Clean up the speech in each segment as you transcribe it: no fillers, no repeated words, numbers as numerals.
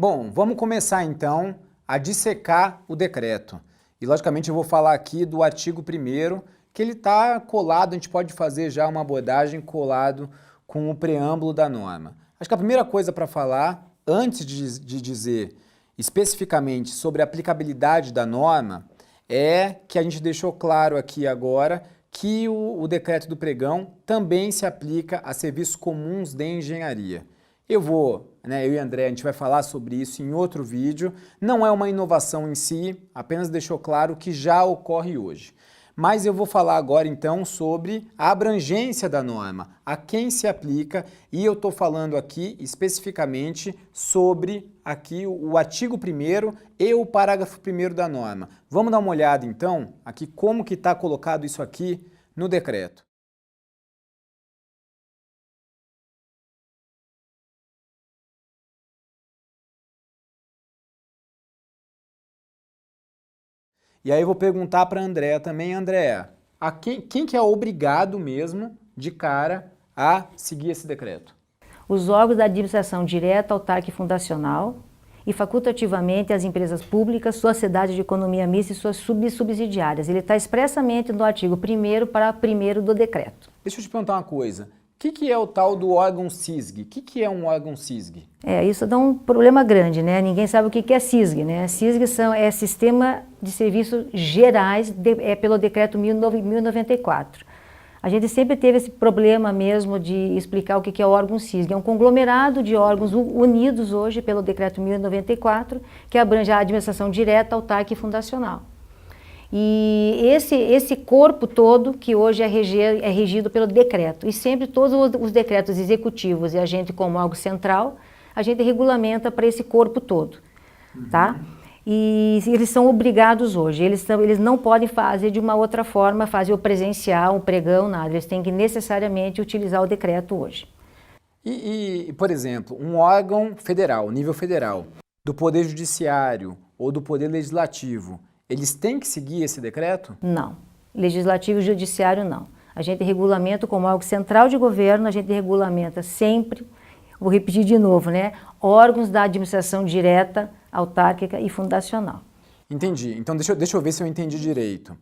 Bom, vamos começar então a dissecar o decreto. E logicamente eu vou falar aqui do artigo 1º, que ele está colado, a gente pode fazer já uma abordagem colado com o preâmbulo da norma. Acho que a primeira coisa para falar, antes de dizer especificamente sobre a aplicabilidade da norma, é que a gente deixou claro aqui agora que o decreto do pregão também se aplica a serviços comuns de engenharia. Eu e o André, a gente vai falar sobre isso em outro vídeo. Não é uma inovação em si, apenas deixou claro que já ocorre hoje. Mas eu vou falar agora então sobre a abrangência da norma, a quem se aplica, e eu estou falando aqui especificamente sobre aqui o artigo 1º e o parágrafo 1º da norma. Vamos dar uma olhada então aqui como que está colocado isso aqui no decreto. E aí eu vou perguntar para a Andréa também, Andréa, quem que é obrigado mesmo, de cara, a seguir esse decreto? Os órgãos da administração direta, autárquica e fundacional e facultativamente as empresas públicas, sociedades de economia mista e suas subsidiárias. Ele está expressamente no artigo 1º para 1º do decreto. Deixa eu te perguntar uma coisa. O que é o tal do órgão CISG? O que é um órgão CISG? Isso dá um problema grande, né? Ninguém sabe o que é CISG, né? CISG é Sistema de Serviços Gerais, pelo decreto 1094. A gente sempre teve esse problema mesmo de explicar o que é o órgão CISG. É um conglomerado de órgãos unidos hoje pelo decreto 1094, que abrange a administração direta, autárquica e fundacional. E esse corpo todo que hoje é regido pelo decreto. E sempre todos os decretos executivos e a gente como órgão central, a gente regulamenta para esse corpo todo, tá? E eles são obrigados hoje, eles não podem fazer de uma outra forma, fazer o presencial, o pregão, nada. Eles têm que necessariamente utilizar o decreto hoje. Por exemplo, um órgão federal, nível federal, do Poder Judiciário ou do Poder Legislativo, eles têm que seguir esse decreto? Não. Legislativo e Judiciário não. A gente regulamenta como órgão central de governo, a gente regulamenta sempre, vou repetir de novo, né? Órgãos da administração direta, autárquica e fundacional. Entendi. Então deixa eu ver se eu entendi direito.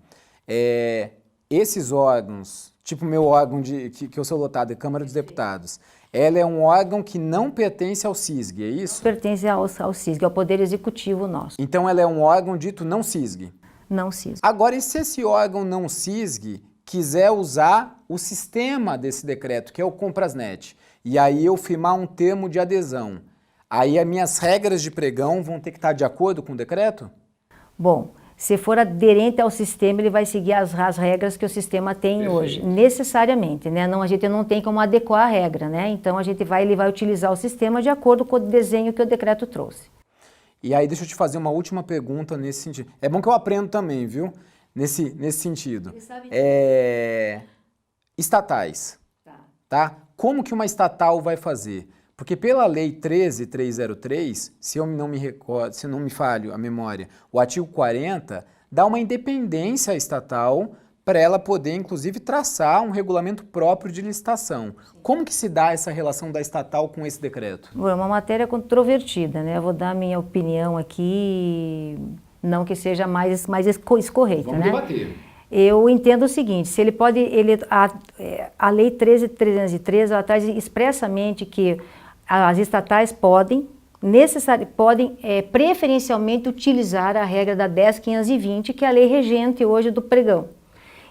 Esses órgãos, tipo o meu órgão que eu sou lotado, a Câmara dos Deputados, ela é um órgão que não pertence ao CISG, é isso? Pertence ao CISG, ao Poder Executivo nosso. Então ela é um órgão dito não CISG? Não CISG. Agora, e se esse órgão não CISG quiser usar o sistema desse decreto, que é o Comprasnet, e aí eu firmar um termo de adesão, aí as minhas regras de pregão vão ter que estar de acordo com o decreto? Bom, se for aderente ao sistema, ele vai seguir as regras que o sistema tem hoje, necessariamente, né? Não, a gente não tem como adequar a regra, né? Então ele vai utilizar o sistema de acordo com o desenho que o decreto trouxe. E aí deixa eu te fazer uma última pergunta nesse sentido. É bom que eu aprendo também, viu? Nesse sentido. Estatais, tá? Como que uma estatal vai fazer? Porque pela Lei 13.303, se eu não me recordo, se não me falho a memória, o artigo 40 dá uma independência à estatal para ela poder, inclusive, traçar um regulamento próprio de licitação. Como que se dá essa relação da estatal com esse decreto? Bom, é uma matéria controvertida, né? Eu vou dar a minha opinião aqui, não que seja mais escorreita, né? Vamos debater. Eu entendo o seguinte, se ele pode, a Lei 13.303, ela traz expressamente que as estatais podem preferencialmente utilizar a regra da 10.520, que é a lei regente hoje do pregão.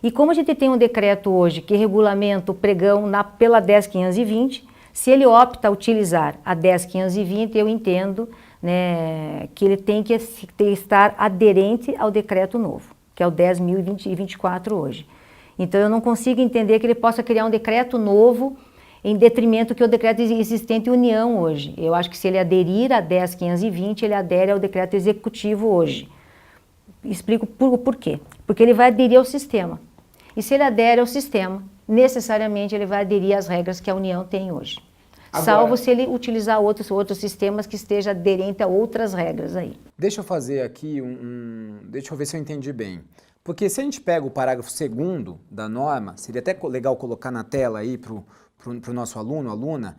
E como a gente tem um decreto hoje que regulamenta o pregão pela 10.520, se ele opta a utilizar a 10.520, eu entendo, né, que ele tem que estar aderente ao decreto novo, que é o 10.024 hoje. Então eu não consigo entender que ele possa criar um decreto novo em detrimento que o decreto existente em União hoje. Eu acho que se ele aderir a 10.520, ele adere ao decreto executivo hoje. Explico por quê. Porque ele vai aderir ao sistema. E se ele adere ao sistema, necessariamente ele vai aderir às regras que a União tem hoje. Agora, salvo se ele utilizar outros sistemas que esteja aderente a outras regras aí. Deixa eu fazer aqui deixa eu ver se eu entendi bem. Porque se a gente pega o parágrafo 2º da norma, seria até legal colocar na tela aí para o nosso aluno, aluna,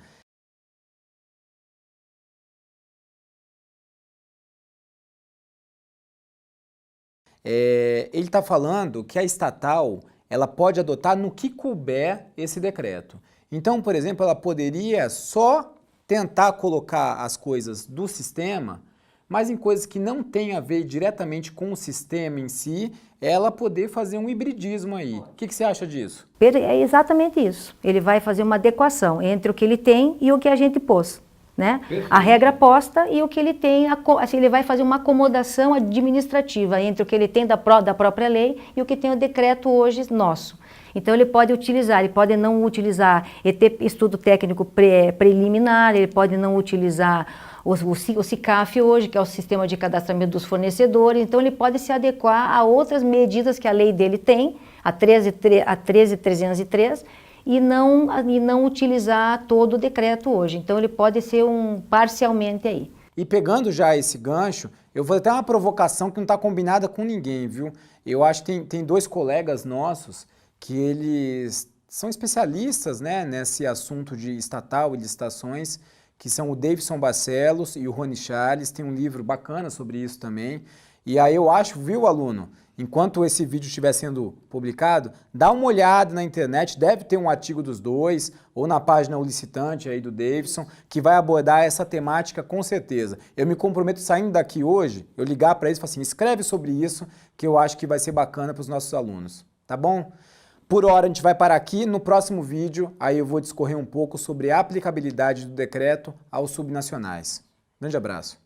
ele está falando que a estatal ela pode adotar no que couber esse decreto. Então, por exemplo, ela poderia só tentar colocar as coisas do sistema, mas em coisas que não têm a ver diretamente com o sistema em si, ela poder fazer um hibridismo aí. O que você acha disso? É exatamente isso. Ele vai fazer uma adequação entre o que ele tem e o que a gente pôs, né? A regra posta e o que ele tem, assim, ele vai fazer uma acomodação administrativa entre o que ele tem da própria lei e o que tem o decreto hoje nosso. Então ele pode utilizar, ele pode não utilizar estudo técnico preliminar, ele pode não utilizar o SICAF hoje, que é o Sistema de Cadastramento dos Fornecedores, então ele pode se adequar a outras medidas que a lei dele tem, a 13.303, e não utilizar todo o decreto hoje. Então ele pode ser parcialmente aí. E pegando já esse gancho, eu vou ter uma provocação que não está combinada com ninguém, viu? Eu acho que tem dois colegas nossos que eles são especialistas, né, nesse assunto de estatal e licitações, que são o Davidson Barcelos e o Rony Charles, tem um livro bacana sobre isso também. E aí eu acho, viu, aluno, enquanto esse vídeo estiver sendo publicado, dá uma olhada na internet, deve ter um artigo dos dois, ou na página O Licitante aí do Davidson, que vai abordar essa temática com certeza. Eu me comprometo saindo daqui hoje, eu ligar para eles e falar assim, escreve sobre isso, que eu acho que vai ser bacana para os nossos alunos, tá bom? Por hora a gente vai parar aqui, no próximo vídeo aí eu vou discorrer um pouco sobre a aplicabilidade do decreto aos subnacionais. Grande abraço.